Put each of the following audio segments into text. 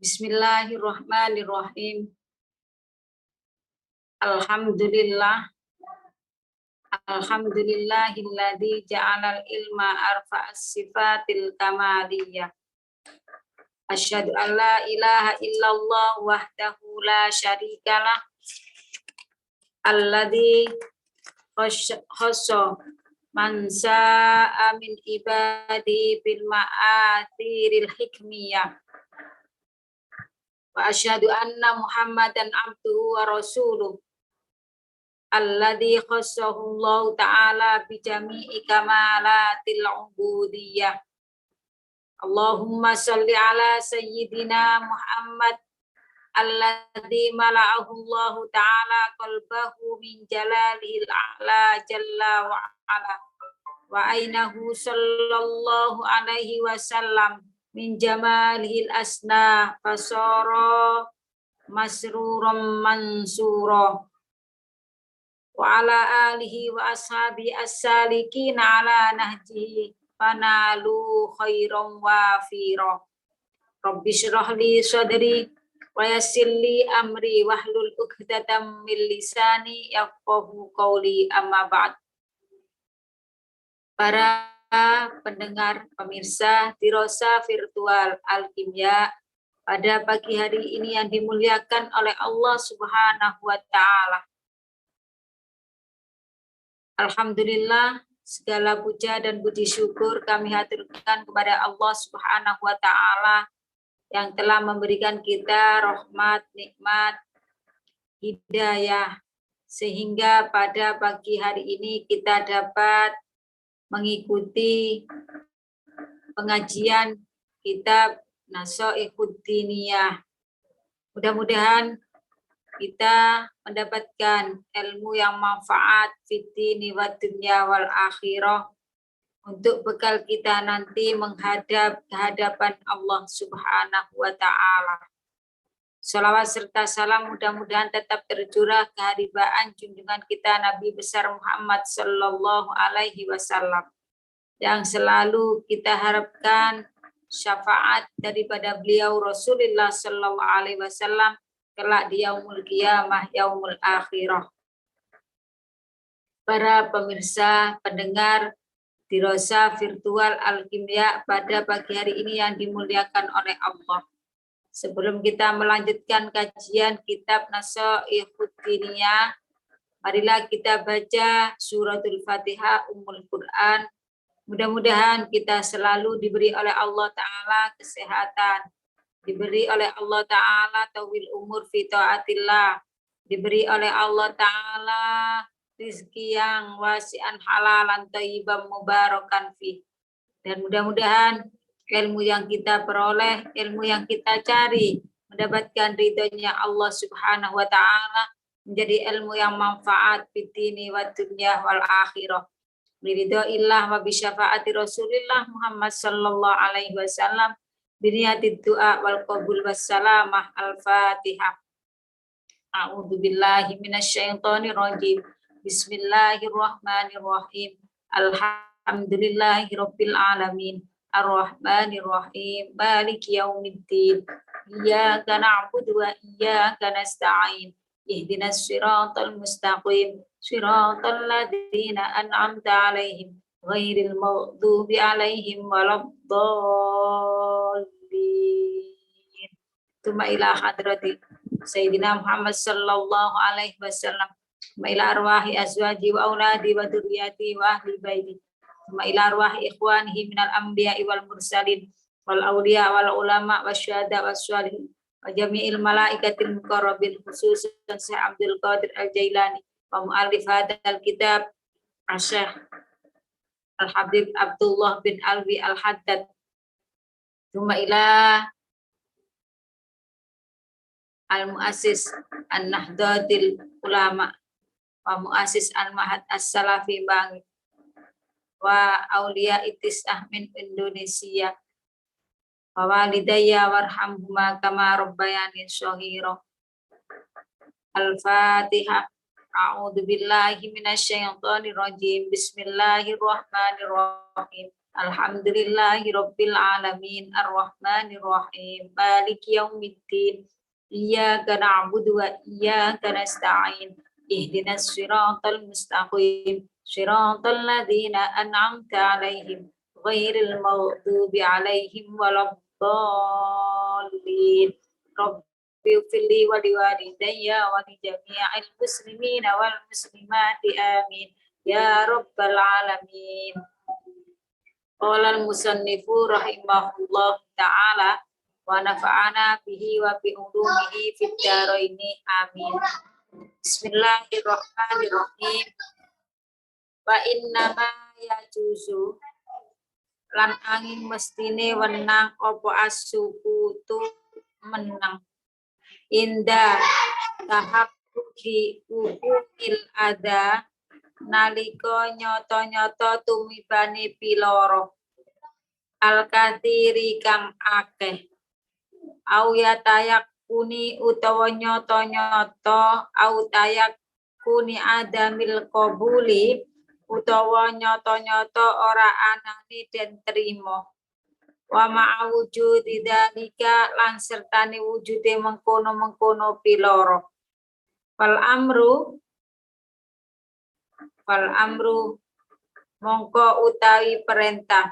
Bismillahirrahmanirrahim. Alhamdulillahilladzi ja'alal ilma arfa'as sifatil kamaliyah. Asyhadu an la ilaha illallah wahdahu la syarikalah. Alladzi khassa man sa'a min ibadi bil ma'athiril hikmiyah. Wa asyhadu anna Muhammadan abduhu wa rasuluh alladzi khassahu Allah ta'ala bi jami'i kamalatil ubudiyah. Allahumma shalli ala sayyidina Muhammad alladzi mala'ahu Allah ta'ala qalbahu min jalalil a'la jalla wa ala wa ainahu sallallahu alaihi wasallam min jamalil asna fasara masruram mansura wa ala alihi wa ashabi as-salikin ala nahjihi fanalu khairan wafira. Rabbi shrah li sadri wa yassir li amri wahlul 'uqdatam min lisani yafqahu qawli, amma ba'd. Para pendengar, pemirsa Tirosa Virtual Alkimia, pada pagi hari ini yang dimuliakan oleh Allah Subhanahu wa Ta'ala. Alhamdulillah, segala puja dan puji syukur kami haturkan kepada Allah Subhanahu wa Ta'ala yang telah memberikan kita rahmat, nikmat, hidayah, sehingga pada pagi hari ini kita dapat mengikuti pengajian kitab Nashaikhud Diniyah. Mudah-mudahan kita mendapatkan ilmu yang manfaat fid dini wad dunya wal akhirah untuk bekal kita nanti menghadap kehadapan Allah Subhanahu wa Ta'ala. Salawat serta salam mudah-mudahan tetap tercurah keharibaan junjungan kita Nabi besar Muhammad sallallahu alaihi wasallam, yang selalu kita harapkan syafaat daripada beliau Rasulullah sallallahu alaihi wasallam kelak di yaumul qiyamah, yaumul akhirah. Para pemirsa, pendengar Tirosa Virtual Alkimia pada pagi hari ini yang dimuliakan oleh Allah. Sebelum kita melanjutkan kajian kitab Nashaikhud Diniyah, marilah kita baca suratul Fatihah Ummul Quran. Mudah-mudahan kita selalu diberi oleh Allah Ta'ala kesehatan, diberi oleh Allah Ta'ala tawil umur fi ta'atillah, diberi oleh Allah Ta'ala rizki yang wasi'an halalan thayyiban mubarakan fi. Dan mudah-mudahan ilmu yang kita peroleh, ilmu yang kita cari, mendapatkan ridhonya Allah Subhanahu wa Ta'ala, menjadi ilmu yang manfaat fid dini wad dunya wal akhirah. Biridhoillah wa bisyafaati Rasulillah Muhammad sallallahu alaihi wasallam, biniyatid du'a wal qabul wassalamah. Al-Fatihah. A'udzu billahi minasyaitonir rajim. Bismillahirrahmanirrahim. Alhamdulillahirabbil alamin. Ar-Rahmanir-Rahim, Maliki yaumiddin. Iyyaka na'budu wa iyyaka nasta'in. Ihdinas siratal mustaqim, siratal ladzina an'amta 'alaihim, ghairil maghdubi 'alaihim waladdallin. Tuma ila hadrati Sayyidina Muhammad sallallahu alaihi wasallam, ila arwahi azwaji wa auladi wa dzurriyyati wa ahli baiti, ila arwahi ikhwanihi minal anbiya'i wal mursalin wal awliya wal ulama wasyuhada wassalihin wa jami'il malaikatil muqarrabin, khususan Syekh Abdul Qadir Al-Jailani wa mu'allif hadzal kitab Syekh Al-Habib Abdullah bin Alwi Al-Haddad, thumma ila al-muassis an-Nahdlatul Ulama wa muassis al-Mahad as-Salafi Bangi wa aulia itisah min Indonesia wa walidayya warhamhuma kama rabbayani shaghira. Al-Fatihah. A'udzu billahi minasyaitonir rajim. Bismillahirrahmanirrahim. Alhamdulillahirabbil alamin arrahmanir rahim maliki yaumiddin iyyaka na'budu wa iyyaka nasta'in ihdinas siratal mustaqim siratal ladzina an'amta 'alaihim ghairil maghdubi 'alaihim waladdallin rabbi fili wa liwalidayya wa li jami'il muslimina wal muslimati amin ya rabbal alamin. Qala al-musannifu rahimahullah ta'ala wa nafa'ana bihi wa bi ulumihi fid dharaini amin. Bismillahirrahmanirrahim. Wa inna ma yajuzu lan angin mestine wenang apa as-sukutu menang inda tahaqquqi uqil ada nalika nyata-nyata tumibane piloro al-kathiri kang akeh au yatayak kuni utawa nyata-nyata au tayak kuni adamil qabuli utawa nyata-nyata ora anane den trima wa ma'wujudi dzalika lan sertane wujude mengkono-mengkono piloro Fal amru mongko utawi perintah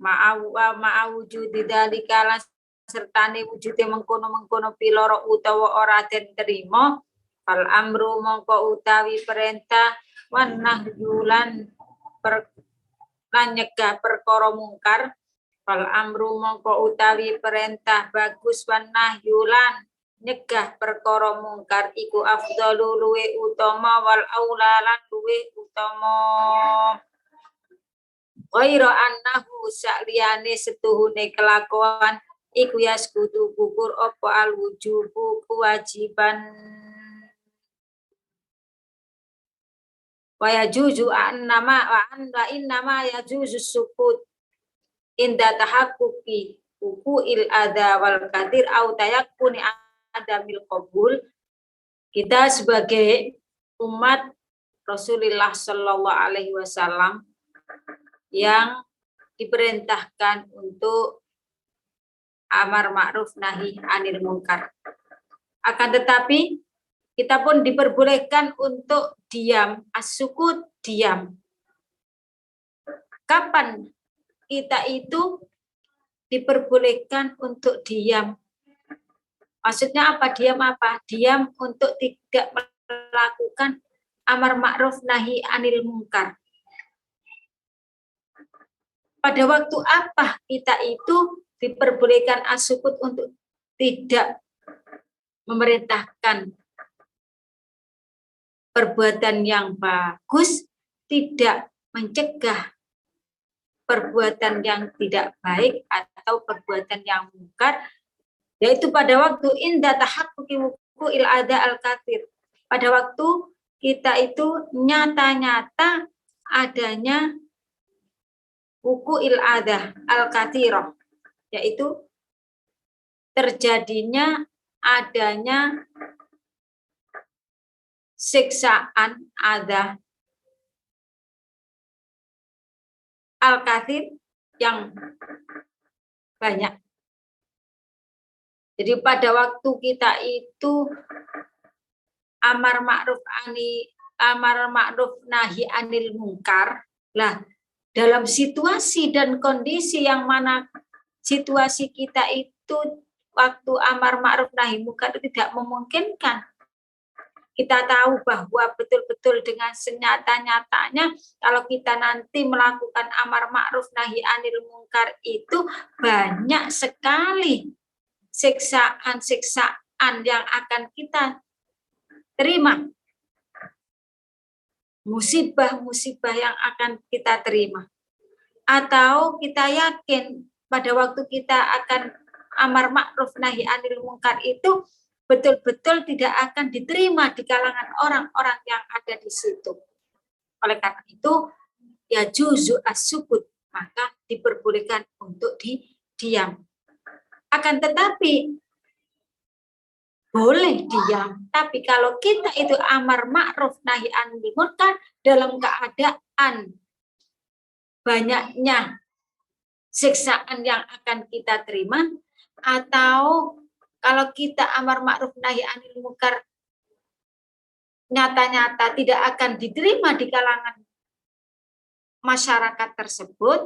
ma'awujudi dzalika lan sertane wujude mengkono-mengkono piloro utawa ora den terima fal amru mongko utawi perintah wan nahyulan lan nyegah perkara mungkar fal amru mongko utawi perintah bagus wan nahyulan nyegah perkara mungkar iku afdalu luwe utama wal aula lan luwe utama ghaira annahu sa'liyane setuhune kelakuan iku yaskutu gugur apa al wujubu kewajiban wa yajuzu annama wa anda innama yajuzu sukut inda tahaqquqi uqil adha wal kadir au tayakkuni adamil qabul. Kita sebagai umat Rasulullah Shallallahu Alaihi Wasallam yang diperintahkan untuk amar ma'ruf nahi anil munkar. Akan tetapi kita pun diperbolehkan untuk diam, as-sukut diam. Kapan kita itu diperbolehkan untuk diam? Maksudnya apa? Diam apa? Diam untuk tidak melakukan amar ma'ruf nahi anil munkar. Pada waktu apa kita itu diperbolehkan as-sukut untuk tidak memerintahkan perbuatan yang bagus, tidak mencegah perbuatan yang tidak baik atau perbuatan yang munkar, yaitu pada waktu inda tahaqquqi wuqu'il adha al-kathir. Pada waktu kita itu nyata-nyata adanya wuqu'il adha al-kathirah, yaitu terjadinya adanya siksaan adha al-kathir yang banyak. Jadi pada waktu kita itu amar ma'ruf nahi anil munkar, lah dalam situasi dan kondisi yang mana situasi kita itu waktu amar ma'ruf nahi munkar tidak memungkinkan. Kita tahu bahwa betul-betul dengan senyata-nyatanya kalau kita nanti melakukan amar ma'ruf nahi anil munkar itu banyak sekali siksaan-siksaan yang akan kita terima, musibah-musibah yang akan kita terima, atau kita yakin pada waktu kita akan amar ma'ruf nahi anil munkar itu betul-betul tidak akan diterima di kalangan orang-orang yang ada di situ. Oleh karena itu ya juzu as-sukut, maka diperbolehkan untuk diam. Akan tetapi boleh diam, tapi kalau kita itu amar ma'ruf nahi anil munkar dalam keadaan banyaknya siksaan yang akan kita terima, atau kalau kita amar ma'ruf nahi anil munkar nyata-nyata tidak akan diterima di kalangan masyarakat tersebut,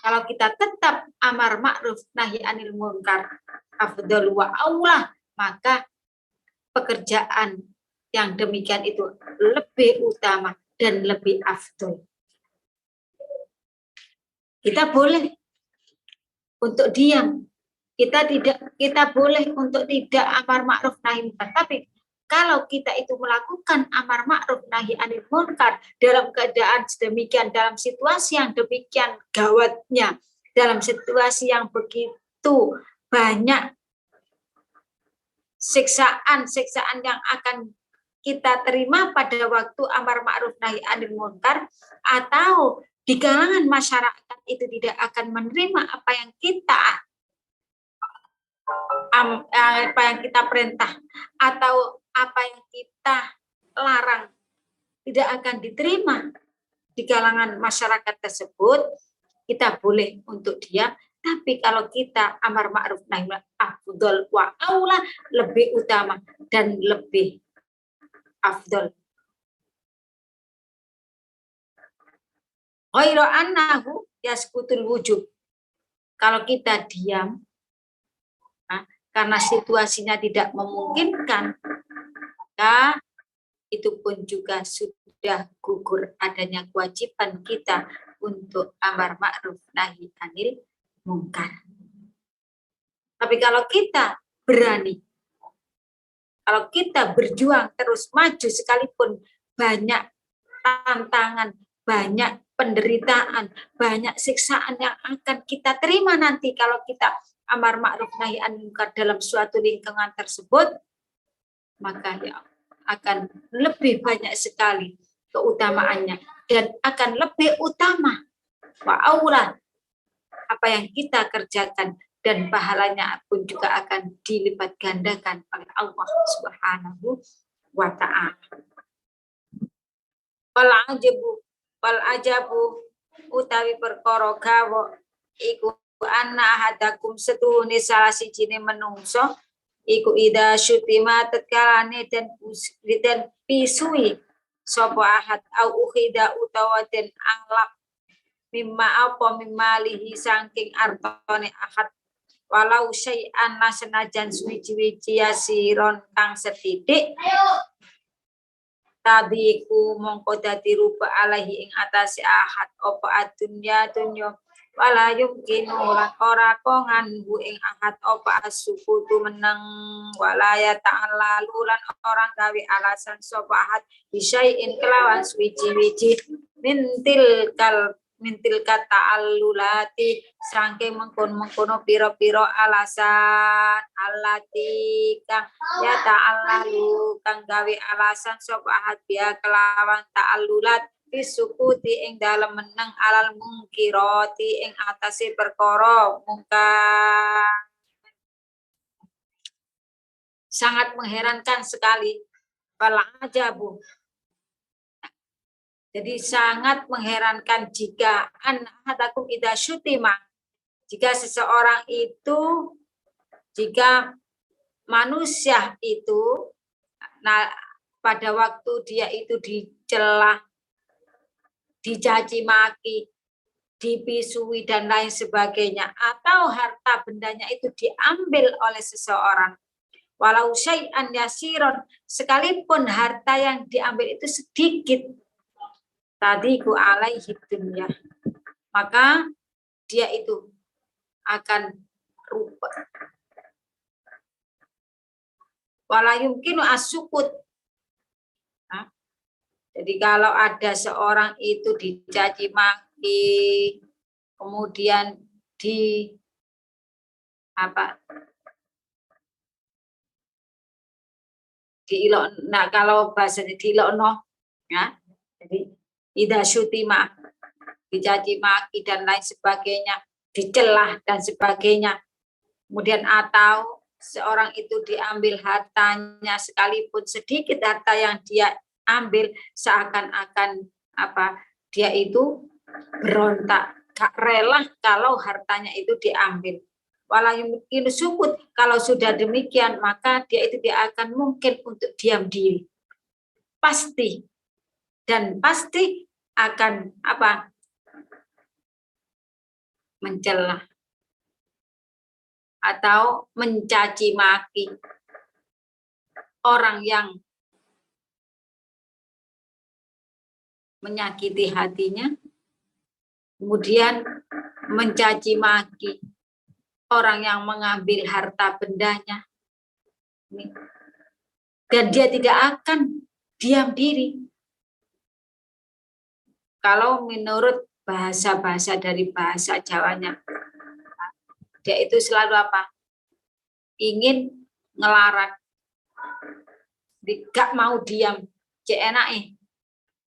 kalau kita tetap amar ma'ruf nahi anil munkar afdal wa aula, maka pekerjaan yang demikian itu lebih utama dan lebih afdal. Kita boleh untuk diam, kita boleh untuk tidak amar ma'ruf nahi munkar, tapi kalau kita itu melakukan amar ma'ruf nahi anil munkar dalam keadaan sedemikian, dalam situasi yang demikian gawatnya, dalam situasi yang begitu banyak siksaan yang akan kita terima pada waktu amar ma'ruf nahi anil munkar, atau di kalangan masyarakat itu tidak akan menerima apa yang kita perintah atau apa yang kita larang, tidak akan diterima di kalangan masyarakat tersebut, kita boleh untuk diam. Tapi kalau kita amar ma'ruf nahi afdal wa aula, lebih utama dan lebih afdal. Ghairu annahu yaskutul wujub. Kalau kita diam karena situasinya tidak memungkinkan, maka itu pun juga sudah gugur adanya kewajiban kita untuk amar ma'ruf nahi anil munkar. Tapi kalau kita berani, kalau kita berjuang terus maju sekalipun banyak tantangan, banyak penderitaan, banyak siksaan yang akan kita terima nanti kalau kita amar ma'ruf nahi anil munkar dalam suatu lingkungan tersebut, maka ya akan lebih banyak sekali keutamaannya dan akan lebih utama wa aula apa yang kita kerjakan, dan pahalanya pun juga akan dilipat gandakan oleh Allah Subhanahu wa ta'ala. Wal ajabu utawi perkara gawa iku anna hadakum setuhune salah sijine menungso iku ida syutima tetkalane dan pisui sapa ahad au ukhida utawa den anglap mimma lihi saking artone ahad walau syai'an senajan suwi-wiji yasiron kang setitik tadiku mongko dadi rupa alaihi ing atase ahad apa adunya wala yumkinu lan ora kongan ing ahad apa asukutu meneng wala ya ta'ala lan orang gawe alasan sapa ahad bisyai'in kelawan suwi-wiji mintil kata alulati sangke mengkono piro alasan alati kang ya ta'allalu kang gawe alasan sapa ahad biya kelawan ta'allulat bisukuti ing dalem meneng alal mungkirati ing atase perkara mungkar. Sangat mengherankan sekali fal ajabu. Jadi sangat mengherankan jika anhadakum idza syutima, jika seseorang itu, jika manusia itu pada waktu dia itu dicela, dicaci maki, dipisui dan lain sebagainya, atau harta bendanya itu diambil oleh seseorang, walau syai'an yasiron, sekalipun harta yang diambil itu sedikit, tadiku alaihi dunya, maka dia itu akan rupa. Wala yumkinu asukut. Jadi kalau ada seorang itu dicaci maki, kemudian diilok, nah kalau bahasanya diilokno, ya, jadi idza syutima, dicaci maki dan lain sebagainya, dicelah dan sebagainya. Kemudian atau seorang itu diambil hartanya, sekalipun sedikit harta yang dia ambil, seakan-akan dia itu berontak, gak rela kalau hartanya itu diambil. Walau mungkin sukut, kalau sudah demikian maka dia itu tidak akan mungkin untuk diam diri. Pasti dan pasti akan apa? Mencela atau mencaci maki orang yang menyakiti hatinya, kemudian mencaci maki orang yang mengambil harta bendanya, dan dia tidak akan diam diri. Kalau menurut bahasa-bahasa dari bahasa Jawanya, dia itu selalu apa? Ingin ngelarak, gak mau diam. Cek enak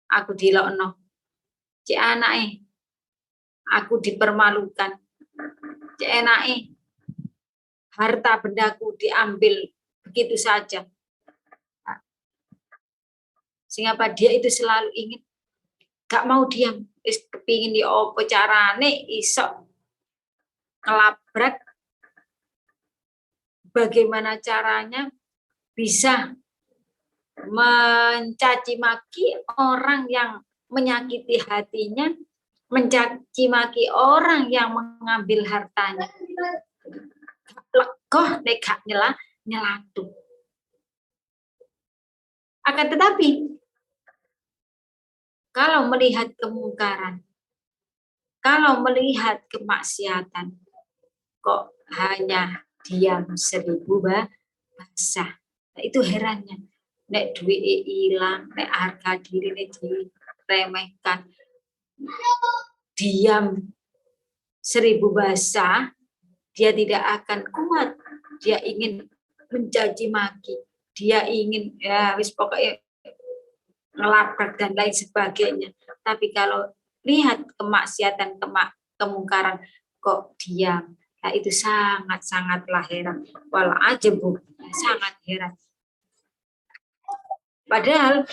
aku dilokno, cek enak aku dipermalukan, cek enak harta bendaku diambil begitu saja. Sehingga dia itu selalu ingin, gak mau diam, kepingin di opo carane iso ngelabrak, bagaimana caranya bisa mencaci maki orang yang menyakiti hatinya, mencaci maki orang yang mengambil hartanya. Legoh nekak nyelatu. Akan tetapi kalau melihat kemungkaran, kalau melihat kemaksiatan, kok hanya diam 1000 bahasa. Nah, itu herannya. Nek duit hilang, nek harga diri diremehkan, diam 1000 bahasa, dia tidak akan kuat. Dia ingin mencaci maki, dia ingin ya wis pokoknya ngelabrak dan lain sebagainya. Tapi kalau lihat kemaksiatan, kemungkaran, kok diam. Nah, itu sangat-sangatlah heran. Walau aja Bu, sangat heran. Padahal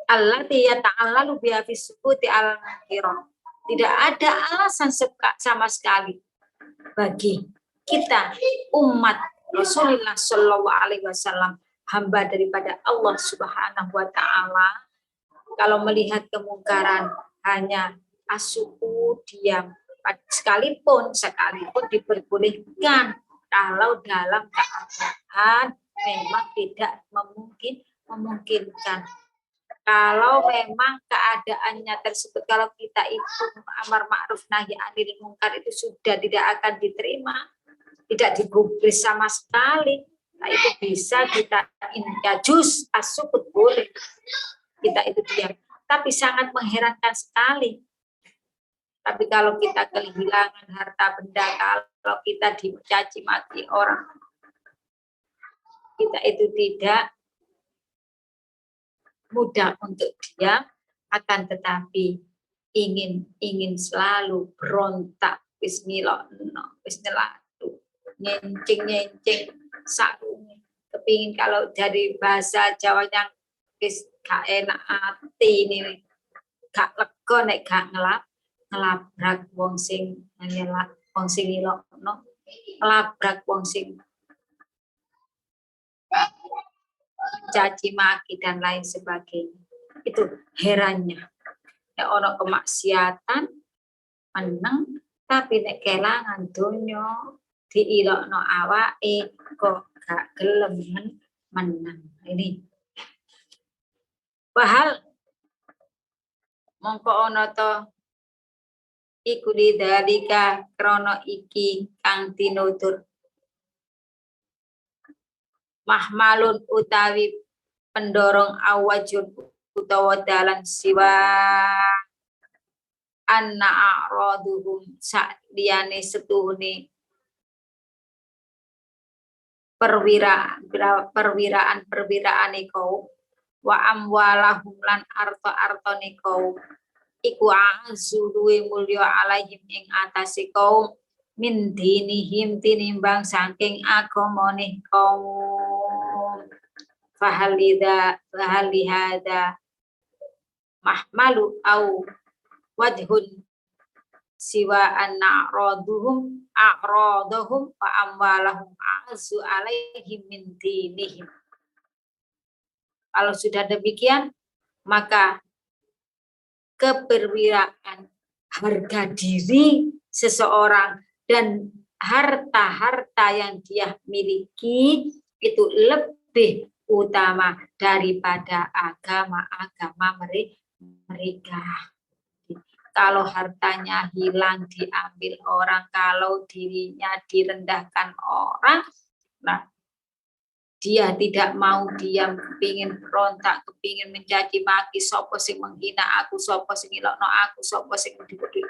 Allah ta'ala biha fi sukuti al-nakirah. Tidak ada alasan sama sekali bagi kita umat Rasulullah Shallallahu Alaihi Wasallam, hamba daripada Allah Subhanahu Wa Taala, kalau melihat kemungkaran hanya asuku diam, sekalipun diperbolehkan kalau dalam keadaan memang tidak memungkinkan. Kalau memang keadaannya tersebut, kalau kita itu amar ma'ruf nahi anil munkar itu sudah tidak akan diterima, tidak digubris sama sekali, nah itu bisa kita injajus asukut boleh kita itu diam. Tapi sangat mengherankan sekali. Tapi kalau kita kehilangan harta benda, kalau kita dicaci maki orang, kita itu tidak mudah untuk diam, akan tetapi ingin selalu berontak, bismillah, nyencing sarung, kepingin kalau dari bahasa Jawanya gak enak hati ini, gak lega nek gak ngelabrak wong sing ngelak, wong sing ilokno, ngelabrak wong sing caci maki dan lain sebagainya. Itu herannya. Nek ono kemaksiatan meneng, tapi nek kelangan donya diilokno awake kok gak gelem meneng. Ini bahal mongko ono to iku lidalika krono iki kang tinutur mahmalun utawi pendorong awajun utawa dalan siwa anna a'raduhum sa'liyane setuhune perwiraane kaum wa amwalahum lan arta-artane kaum iku azu luwe mulya alaihim ing atase kaum min dinihim tinimbang saking agamane kaum fahalida mahmalu au wajhun siwa a'raduhum wa amwalahum a'zu alaihim min dinihim. Kalau sudah demikian, maka keperwiraan, harga diri seseorang dan harta-harta yang dia miliki itu lebih utama daripada agama-agama mereka. Kalau hartanya hilang, diambil orang, kalau dirinya direndahkan orang, nah dia tidak mau diam, kepingin berontak, kepingin mencaci maki, sopo sing menghina aku, sopo sing ilokno aku, sopo sing dibudi,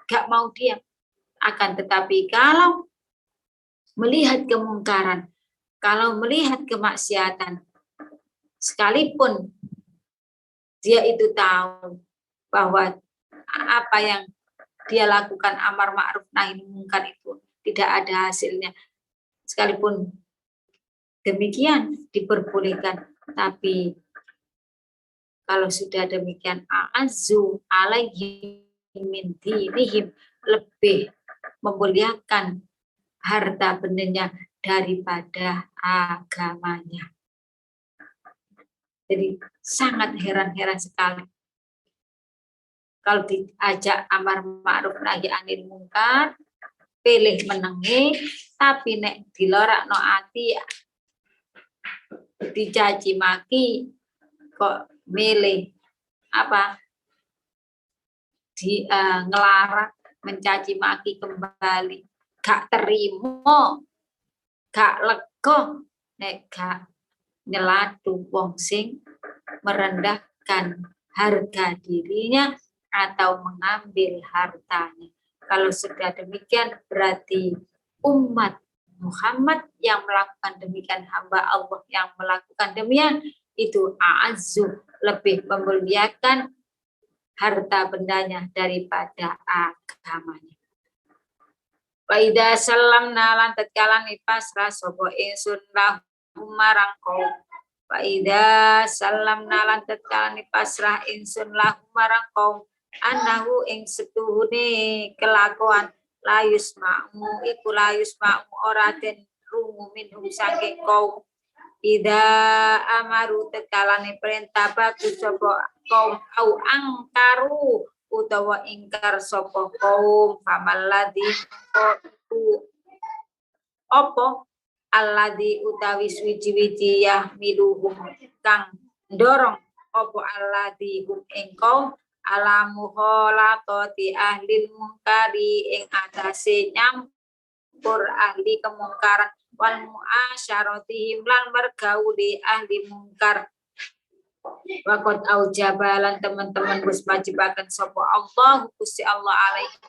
gak mau diam. Akan tetapi kalau melihat kemungkaran, kalau melihat kemaksiatan, sekalipun dia itu tahu bahwa apa yang dia lakukan amar ma'ruf nahi mungkar itu tidak ada hasilnya, sekalipun demikian diperbolehkan, tapi kalau sudah demikian a'azzu alaihim min dinihim, lebih memuliakan harta bendanya daripada agamanya. Jadi sangat heran-heran sekali kalau diajak amar ma'ruf nahi anil mungkar, pilih menengi, tapi nek dilorakno ati, dicaci maki, kok milih apa? Ngelarang, mencaci maki kembali, gak terima, gak lego, nek gak nyelatu wong sing merendahkan harga dirinya atau mengambil hartanya. Kalau sudah demikian berarti umat Muhammad yang melakukan demikian, hamba Allah yang melakukan demikian, itu a'azzu, lebih memuliakan harta bendanya daripada agamanya. Wa idza sallamna lan tatkala pasrah sapa ingsun lahum marang kaum. Wa idza sallamna lan tatkala pasrah ingsun lahum marang kaum, anahu ing setuhune kelakuan layus ma'mu iku layus ma'mu ora den rungu minhum saking kaum. Ida amaru tekalane perintah bagus sapa kaum au angkaru utawa ingkar sapa kaum, famalladzi apa alladzi utawi suci-wici yahmiluhum kang ndorong apa alladzi hum ing kaum alamu holatoti ahli mungkari ing atase nyampur ahli kemungkaran wal mu'asyaratihim lan mergauli ahli mungkar. Wakot aujabalan teman-teman wis wajibaken sapa Allah Gusti Allah alaihi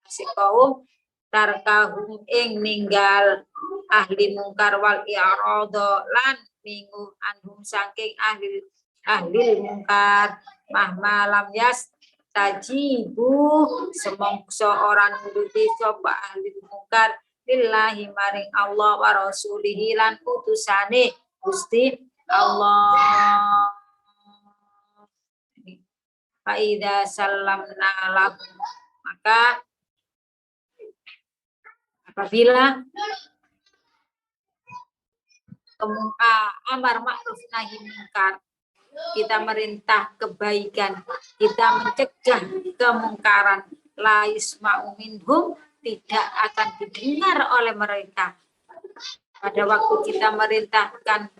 si kaum tarkahum ing ninggal ahli mungkar wal i'rada lan minggu anhum saking ahli mungkar mahmalam yas tajibu semongso orang nuruti sapa ahli mungkar lillahi maring Allah wa rasulihi lan utusane Gusti Allah. Faida salamna lakum, maka apabila amar ma'ruf nahi mungkar, kita merintah kebaikan, kita mencegah kemungkaran, la yusma'u minhum, tidak akan didengar oleh mereka. Pada waktu kita merintahkan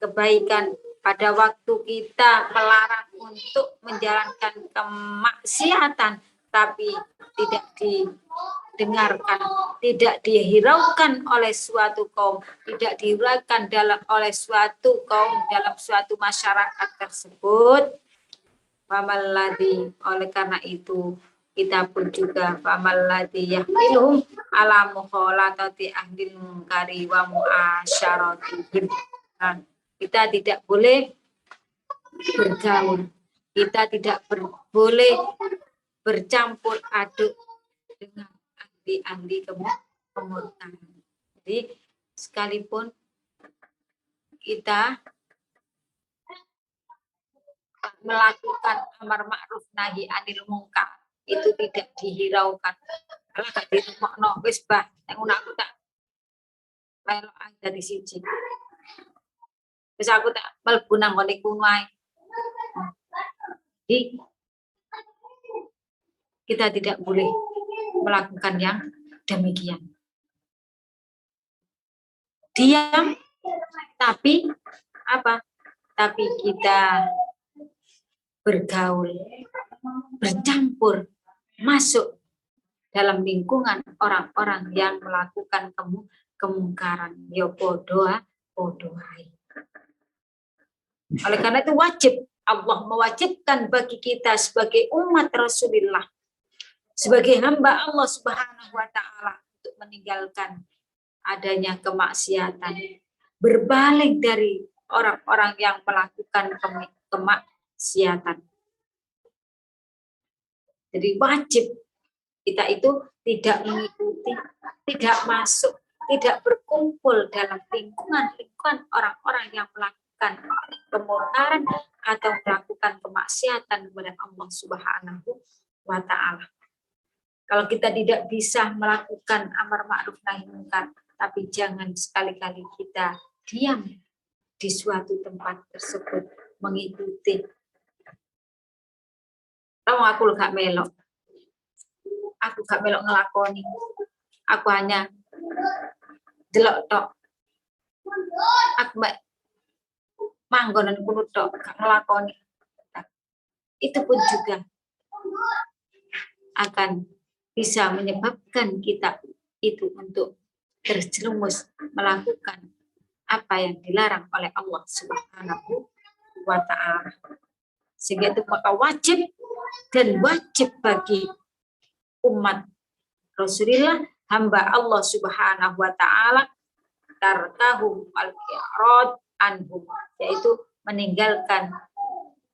kebaikan, pada waktu kita melarang untuk menjalankan kemaksiatan, tapi tidak didengarkan, tidak dihiraukan oleh suatu kaum, tidak dihiraukan oleh suatu kaum dalam suatu masyarakat tersebut. Famalladzi, oleh karena itu kita pun juga famalladzi yahmiluhum ala mukhalatati ahlil munkari wa mu'asyaratihim. Kita tidak boleh bergaul, kita tidak boleh bercampur aduk dengan ahli-ahli kemurkaan. Jadi sekalipun kita melakukan amar ma'ruf nahi anil munkar itu tidak dihiraukan. Kalau gak dirumokno wis bah nek aku tak melok dari siji. Wis aku tak mlebu nang ngene kuno ae. Jadi kita tidak boleh melakukan yang demikian. Diam, tapi apa? Tapi kita bergaul, bercampur, masuk dalam lingkungan orang-orang yang melakukan kemungkaran. Ya podoa. Oleh karena itu wajib, Allah mewajibkan bagi kita sebagai umat Rasulullah, sebagai hamba Allah Subhanahu wa Ta'ala, untuk meninggalkan adanya kemaksiatan, berbalik dari orang-orang yang melakukan kemaksiatan. Jadi wajib kita itu tidak mengikuti, tidak masuk, tidak berkumpul dalam lingkungan orang-orang yang melakukan kemungkaran atau melakukan kemaksiatan kepada Allah Subhanahu wa Ta'ala. Kalau kita tidak bisa melakukan amar ma'ruf nahi munkar, tapi jangan sekali-kali kita diam di suatu tempat tersebut mengikuti. Tahu aku gak melok. Aku gak melok ngelakoni. Aku hanya delok tok. Aku manggonan kuno tok gak ngelakoni. Itu pun juga akan bisa menyebabkan kita itu untuk terjerumus melakukan apa yang dilarang oleh Allah Subhanahu wa Ta'ala. Sehingga itu maka wajib bagi umat Rasulullah, hamba Allah Subhanahu wa Ta'ala, tarkahum al-i'rad anhum, yaitu meninggalkan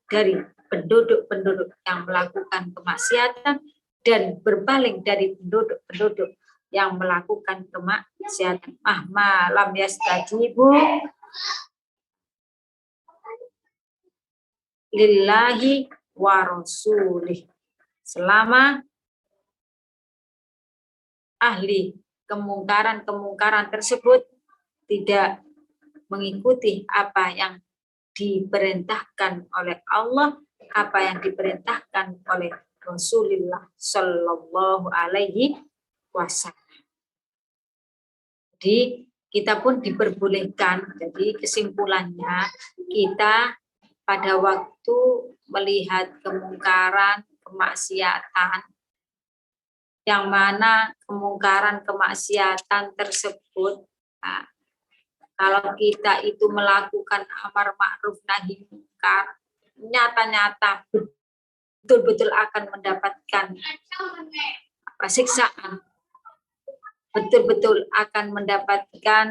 dari penduduk-penduduk yang melakukan kemaksiatan dan berpaling dari penduduk-penduduk yang melakukan kemaksiatan. Lam yastajibu lillahi wa rasulih. Selama ahli kemungkaran tersebut tidak mengikuti apa yang diperintahkan oleh Allah, apa yang diperintahkan oleh Rasulullah Shallallahu Alaihi Wasallam. Jadi kita pun diperbolehkan. Jadi kesimpulannya, kita pada waktu melihat kemungkaran, kemaksiatan, yang mana kemungkaran, kemaksiatan tersebut, nah, kalau kita itu melakukan amar ma'ruf nahi munkar, nyata-nyata betul-betul akan mendapatkan siksaan, betul-betul akan mendapatkan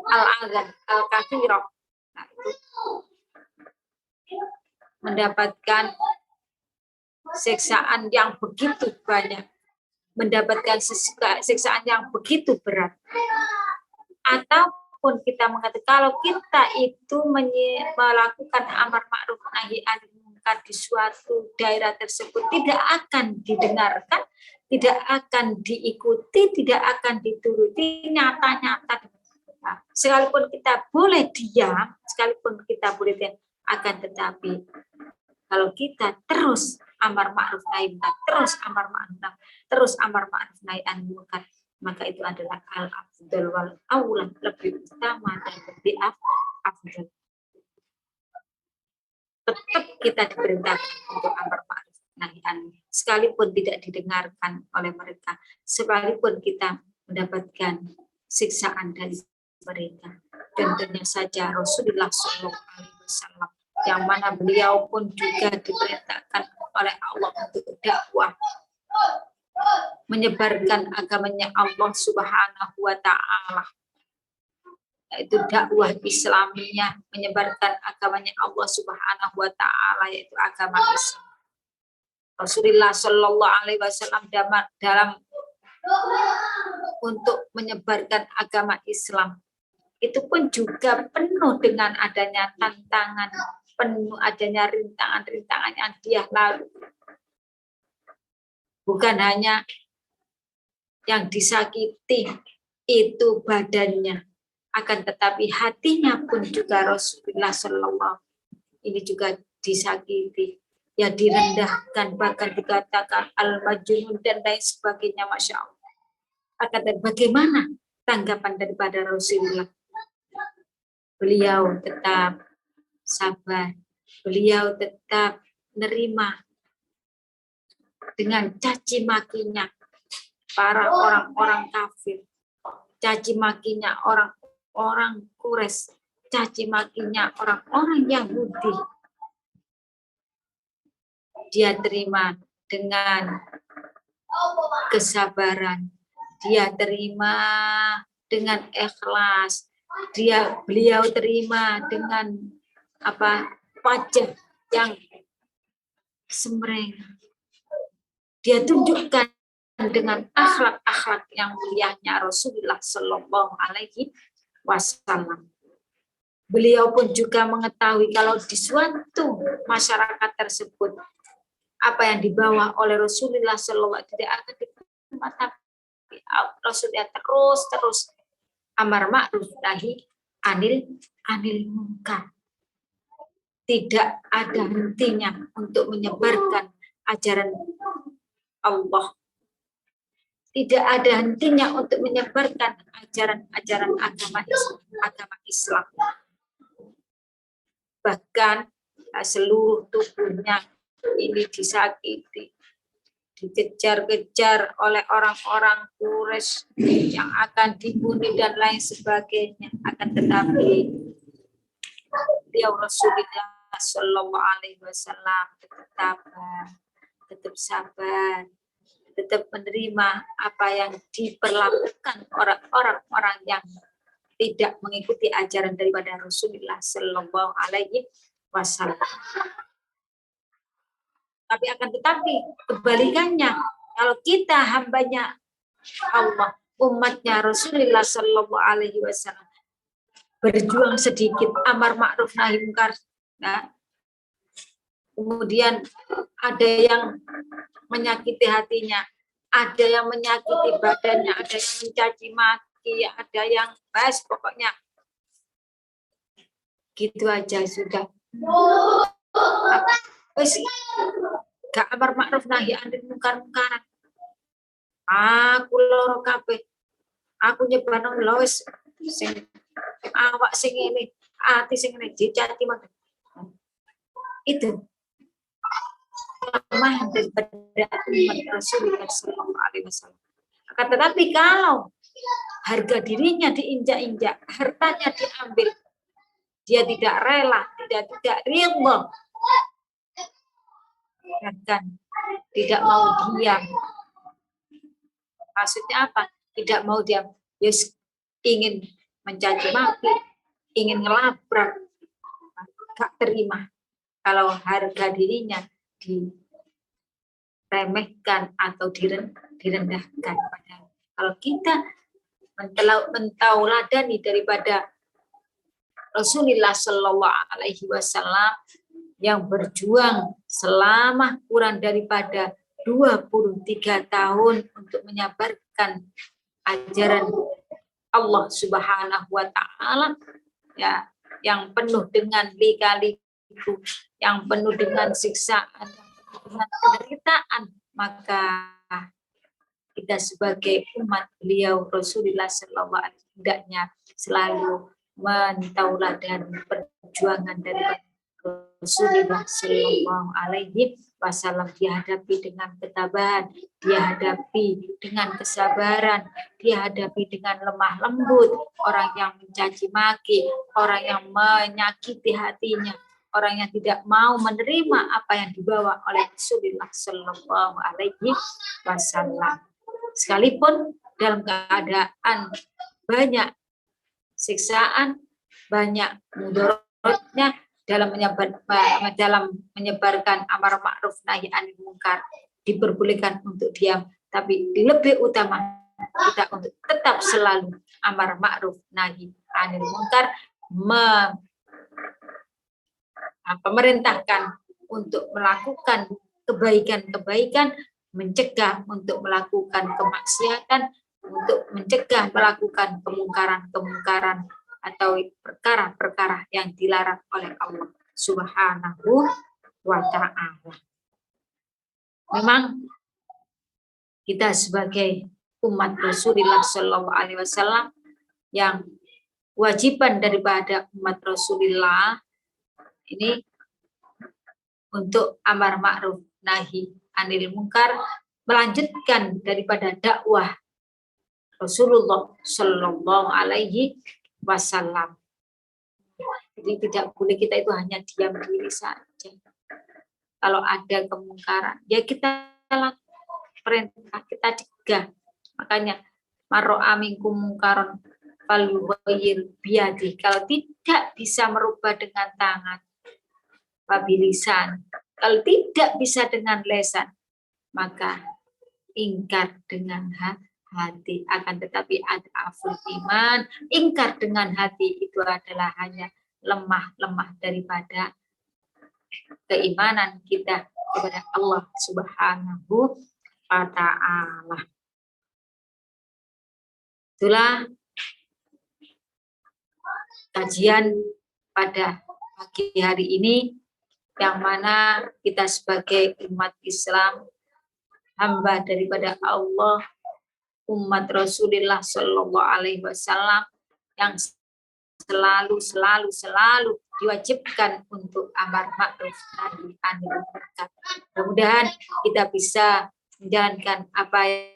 al-azab al-kathirah, nah, mendapatkan siksaan yang begitu banyak, mendapatkan siksaan yang begitu berat. Ataupun kita mengatakan kalau kita itu melakukan amar ma'ruf nahi anil munkar di suatu daerah tersebut tidak akan didengarkan, tidak akan diikuti, tidak akan dituruti, nyata-nyata. Sekalipun kita boleh diam, akan tetapi kalau kita terus amar ma'ruf nahi munkar, terus amar ma'ruf nahi anil munkar, maka itu adalah al-afdal wal aula, lebih utama dan lebih afdal. Tetap kita diperintahkan untuk amar ma'ruf nahi anil munkar, sekalipun tidak didengarkan oleh mereka, sekalipun kita mendapatkan siksaan dari mereka. Dan tentunya saja Rasulullah SAW, yang mana beliau pun juga diperintahkan oleh Allah untuk dakwah, menyebarkan agamanya Allah Subhanahu wa Ta'ala, yaitu dakwah Islamiyah, menyebarkan agamanya Allah Subhanahu wa Ta'ala, yaitu agama Islam. Rasulullah Shallallahu Alaihi Wasallam dalam untuk menyebarkan agama Islam itu pun juga penuh dengan adanya tantangan, penuh adanya rintangan-rintangan yang dia lalui. Bukan hanya yang disakiti itu badannya, akan tetapi hatinya pun juga Rasulullah Shallallahu ini juga disakiti, ya direndahkan, bahkan dikatakan al-majnun dan lain sebagainya, masya Allah. Akan tetapi bagaimana tanggapan daripada Rasulullah? Beliau tetap sabar, beliau tetap menerima dengan caci makinya para orang-orang kafir, caci makinya orang-orang Quraisy, caci makinya orang-orang Yahudi. Dia terima dengan kesabaran, dia terima dengan ikhlas, beliau terima dengan wajah yang semreng. Dia tunjukkan dengan akhlak-akhlak yang mulianya Rasulullah Shallallahu Alaihi Wasallam. Beliau pun juga mengetahui kalau di suatu masyarakat tersebut apa yang dibawa oleh Rasulullah Shallallahu Alaihi Wasallam tidak akan diterima, tapi Rasulullah terus amar ma'ruf nahi anil munkar. Tidak ada hentinya untuk menyebarkan ajaran Allah. Tidak ada hentinya untuk menyebarkan ajaran agama Islam. Bahkan seluruh tubuhnya ini disakiti, dikejar-kejar oleh orang-orang Quraisy yang akan dibunuh dan lain sebagainya. Akan tetapi beliau Rasulullah Shallallahu Alaihi Wasallam tetap sabar, tetap menerima apa yang diperlakukan orang-orang yang tidak mengikuti ajaran daripada Rasulullah Shallallahu Alaihi Wasallam. Tapi akan tetapi kebalikannya, kalau kita hambanya Allah, umatnya Rasulullah Shallallahu Alaihi Wasallam, berjuang sedikit amar ma'ruf nahi munkar, nah, kemudian ada yang menyakiti hatinya, ada yang menyakiti badannya, ada yang mencaci maki, ada yang pokoknya gitu aja sudah. Gak amar ma'ruf nahi anil munkar. Aku loro kabeh. Aku nyebano lois sing awak sing ini, ati sing ini dicaci maki. Itu lemah daripada umat Rasulullah Sallallahu Alaihi Wasallam. Akan tetapi kalau harga dirinya diinjak-injak, hartanya diambil, dia tidak rela, tidak ridho, bahkan tidak mau diam. Maksudnya apa? Tidak mau diam. Yes, ingin mencaci maki, ingin ngelabrak, gak terima kalau harga dirinya diremehkan atau direndahkan. Kalau kita mentauladani daripada Rasulullah Shallallahu Alaihi Wasallam yang berjuang selama kurang daripada 23 tahun untuk menyebarkan ajaran Allah Subhanahu wa taala, ya, yang penuh dengan lika-liku, yang penuh dengan siksaan, dengan penderitaan, maka kita sebagai umat beliau Rasulullah Sallallahu Alaihi Wasallam hendaknya selalu mentauladani perjuangan dari Rasulullah Sallallahu Alaihi Wasallam. Dihadapi dengan ketabahan, dihadapi dengan kesabaran, dihadapi dengan lemah lembut, orang yang mencaci maki, orang yang menyakiti hatinya, orang yang tidak mau menerima apa yang dibawa oleh Rasulullah Sallallahu Alaihi Wasallam. Sekalipun dalam keadaan banyak siksaan, banyak mudaratnya dalam menyebarkan amar ma'ruf nahi anil munkar, diperbolehkan untuk diam, tapi lebih utama kita untuk tetap selalu amar ma'ruf nahi 'anil munkar, memerintahkan untuk melakukan kebaikan-kebaikan, mencegah untuk melakukan kemaksiatan, untuk mencegah melakukan kemungkaran-kemungkaran atau perkara-perkara yang dilarang oleh Allah Subhanahu wa ta'ala. Memang kita sebagai umat Rasulullah Shallallahu Alaihi Wasallam yang kewajiban daripada umat Rasulullah ini untuk amar ma'ruf nahi anil munkar, melanjutkan daripada dakwah Rasulullah Shallallahu Alaihi Wasallam. Jadi tidak boleh kita itu hanya diam diri saja. Kalau ada kemungkaran, ya kita perintah, kita cegah. Makanya marro'a minkum mungkaron falyughayyir biyadi. Kalau tidak bisa merubah dengan tangan, bilisan. Kalau tidak bisa dengan lesan, maka ingkar dengan hati. Akan tetapi ad'aful iman, ingkar dengan hati itu adalah hanya lemah daripada keimanan kita kepada Allah Subhanahu wa ta'ala. Itulah kajian pada pagi hari ini, yang mana kita sebagai umat Islam, hamba daripada Allah, umat Rasulullah Shallallahu Alaihi Wasallam, yang selalu diwajibkan untuk amar ma'ruf nahi anil munkar. Mudah-mudahan kita bisa menjalankan apa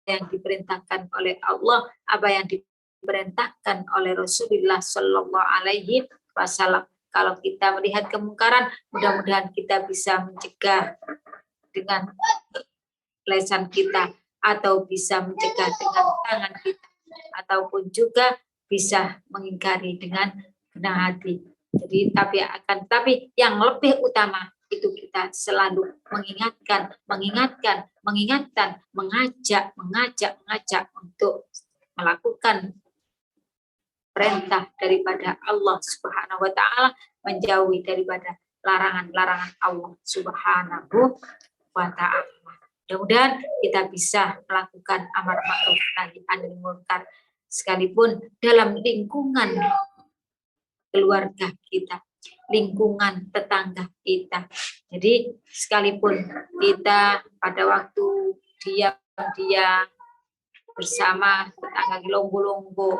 yang diperintahkan oleh Allah, apa yang diperintahkan oleh Rasulullah Shallallahu Alaihi Wasallam. Kalau kita melihat kemungkaran, mudah-mudahan kita bisa mencegah dengan lisan kita, atau bisa mencegah dengan tangan kita, ataupun juga bisa mengingkari dengan benar hati. Jadi tapi yang lebih utama itu kita selalu mengingatkan, mengajak untuk melakukan perintah daripada Allah Subhanahu wa ta'ala, menjauhi daripada larangan-larangan Allah Subhanahu wa ta'ala. Mudah-mudahan kita bisa melakukan amar ma'ruf nahi anil munkar, sekalipun dalam lingkungan keluarga kita, lingkungan tetangga kita. Jadi sekalipun kita pada waktu dia bersama tetangga di longgo-longgo,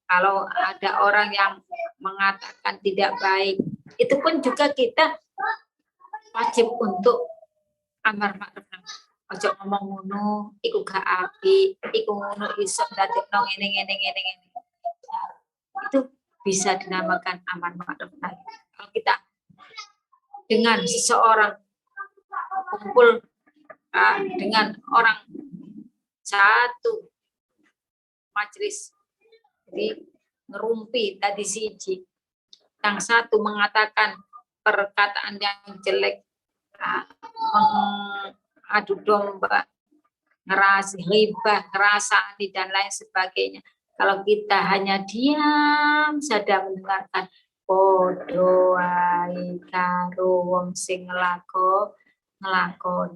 kalau ada orang yang mengatakan tidak baik, itu pun juga kita wajib untuk amar ma'ruf. Ojo ngomong ngono, iku gak api, iku ngono iso dadekno ngene. Itu bisa dinamakan amar ma'ruf nahi. Kalau kita dengan seseorang kumpul dengan orang satu majelis, jadi ngerumpi tadi siji, yang satu mengatakan perkataan yang jelek, adu domba, ghibah, ngerasani dan lain sebagainya. Kalau kita hanya diam saja mendengarkan, podo ae karo wong sing ngelakoni,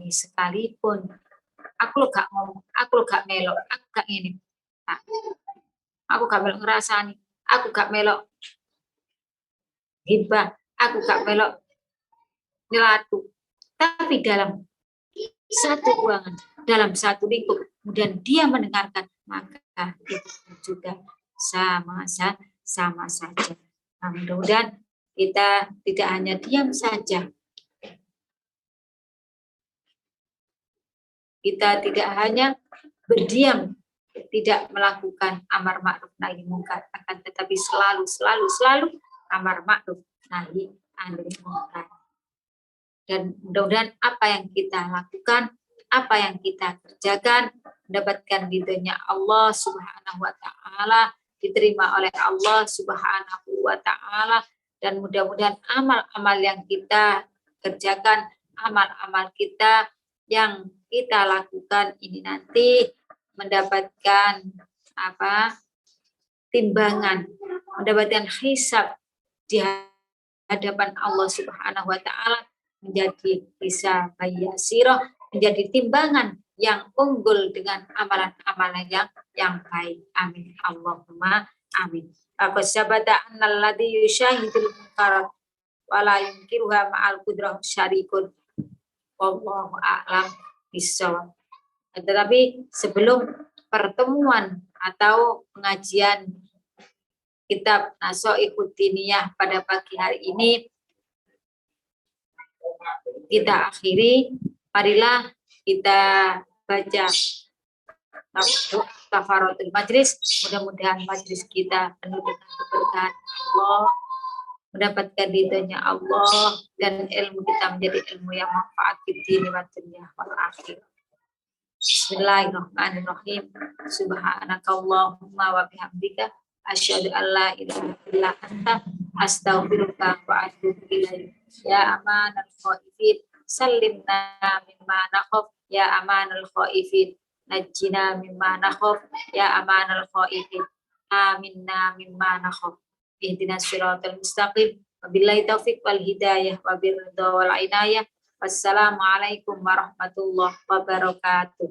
sekalipun aku lo gak ngomong, aku lo gak melok, aku gak ngene, aku gak melok ngerasani, aku gak melok ghibah, aku gak melok nyelatu, tapi dalam satu ruangan, dalam satu lingkup, kemudian dia mendengarkan, maka itu juga sama saja. Nah, mudah-mudahan kita tidak hanya diam saja, kita tidak hanya berdiam, tidak melakukan amar ma'ruf nahi munkar, akan tetapi selalu amar ma'ruf nahi anil munkar. Dan mudah-mudahan apa yang kita lakukan, apa yang kita kerjakan, mendapatkan ridhonya Allah Subhanahu wa ta'ala, diterima oleh Allah Subhanahu wa ta'ala, dan mudah-mudahan amal-amal yang kita kerjakan, amal-amal kita yang kita lakukan ini nanti mendapatkan timbangan, mendapatkan hisab di hadapan Allah Subhanahu wa taala, menjadi hisaban yasirah, menjadi timbangan yang unggul dengan amalan-amalan yang baik. Amin. Allahumma amin. Faqad sabata annal ladzi yusyahidul munkar wa la yunkiruha ma'al qudrah syarikun. Wallahu a'lam bishawab. Tetapi sebelum pertemuan atau pengajian kitab Nashaikhud Diniyah pada pagi hari ini kita akhiri. Marilah kita baca kafaratul majlis. Mudah-mudahan majlis kita penuh dengan keberkahan Allah, mendapatkan ridhonya Allah, dan ilmu kita menjadi ilmu yang manfaat di dunia dan dunia wal akhirah. Bismillahirrahmanirrahim. Subhanakallahumma wa bihamdika asyhadu an la ilaha illa anta astaghfiruka wa atubu ilaik. Ya amanal khaifin sallimna mimma nakhaf, ya amanal khaifin najjina mimma nakhaf, ya amanal khaifin aminna mimma nakhaf. Ihdinas siratal mustaqim. Wabillahi taufiq wal hidayah wa birridha wal inayah. Wassalamualaikum warahmatullahi wabarakatuh.